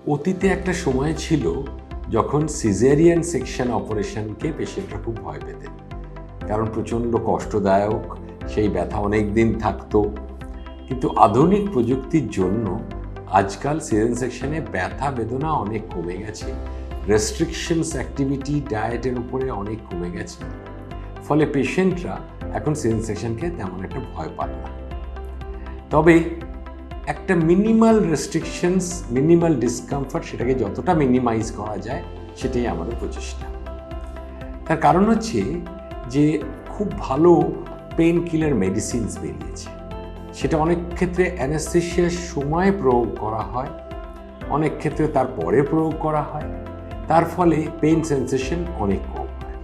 অতীতে একটা সময় ছিল যখন সিজারিয়ান সেকশন অপারেশনকে পেশেন্টরা খুব ভয় পেতেন, কারণ প্রচণ্ড কষ্টদায়ক, সেই ব্যথা অনেক দিন থাকতো। কিন্তু আধুনিক প্রযুক্তির জন্য আজকাল সিজারিয়ান সেকশনে ব্যথা বেদনা অনেক কমে গেছে, রেস্ট্রিকশনস, অ্যাক্টিভিটি, ডায়েটের উপরে অনেক কমে গেছে। ফলে পেশেন্টরা এখন সিজারিয়ান সেকশনকে তেমন একটা ভয় পান না। তবে একটা মিনিমাল রেস্ট্রিকশনস, মিনিমাল ডিসকমফর্ট, সেটাকে যতটা মিনিমাইজ করা যায় সেটাই আমাদের প্রচেষ্টা। তার কারণ হচ্ছে যে খুব ভালো পেন কিলার মেডিসিনস বেরিয়েছে, সেটা অনেক ক্ষেত্রে অ্যানেস্থেসিয়ার সময় প্রয়োগ করা হয়, অনেক ক্ষেত্রে তারপরে প্রয়োগ করা হয়। তার ফলে পেন সেন্সেশন অনেক কম হয়।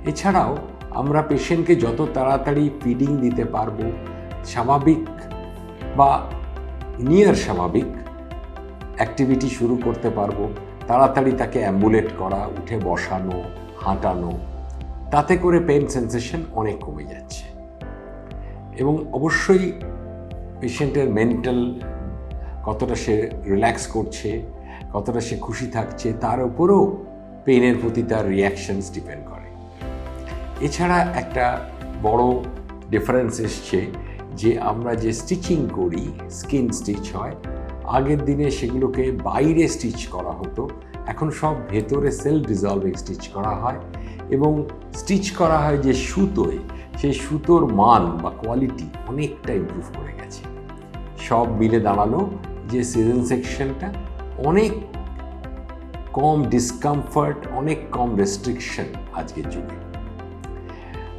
এছাড়াও আমরা পেশেন্টকে যত তাড়াতাড়ি ফিডিং দিতে পারবো, স্বাভাবিক বা নিয়ার স্বাভাবিক অ্যাক্টিভিটি শুরু করতে পারবো, তাড়াতাড়ি তাকে অ্যাম্বুলেট করা, উঠে বসানো, হাঁটানো, তাতে করে পেন সেন্সেশন অনেক কমে যাচ্ছে। এবং অবশ্যই পেশেন্টের মেন্টাল কতটা সে রিল্যাক্স করছে, কতটা সে খুশি থাকছে, তার উপরেও পেনের প্রতি তার রিয়াকশনস ডিপেন্ড করে। এছাড়া একটা বড় ডিফারেন্স এসছে যে আমরা যে স্টিচিং করি, স্কিন স্টিচ হয়, আগের দিনে সেগুলোকে বাইরে স্টিচ করা হতো, এখন সব ভেতরে সেলফ ডিজলভিং স্টিচ করা হয়। এবং স্টিচ করা হয় যে সুতোয়, সেই সুতোর মান বা কোয়ালিটি অনেকটা ইমপ্রুভ করে গেছে। সব মিলে দাঁড়ালো যে সিজারিয়ান সেকশনটা অনেক কম ডিসকমফর্ট, অনেক কম রেস্ট্রিকশন আজকের যুগে।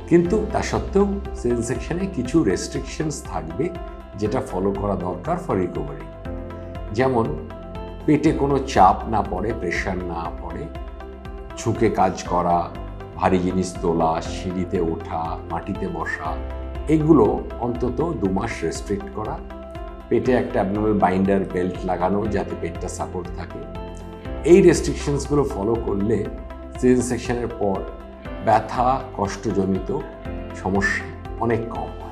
কিন্তু তা সত্ত্বেও সিজারিয়ান সেকশনে কিছু রেস্ট্রিকশনস থাকবে, যেটা ফলো করা দরকার ফর রিকভারি। যেমন পেটে কোনো চাপ না পড়ে, প্রেশার না পড়ে, ঝুঁকে কাজ করা, ভারী জিনিস তোলা, সিঁড়িতে ওঠা, মাটিতে বসা, এগুলো অন্তত 2 মাস রেস্ট্রিক্ট করা। পেটে একটা অ্যাবনর্মাল বাইন্ডার বেল্ট লাগানো, যাতে পেটটা সাপোর্ট থাকে। এই রেস্ট্রিকশনসগুলো ফলো করলে সিজারিয়ান সেকশনের পর ব্যথা, কষ্টজনিত সমস্যা অনেক কম হয়।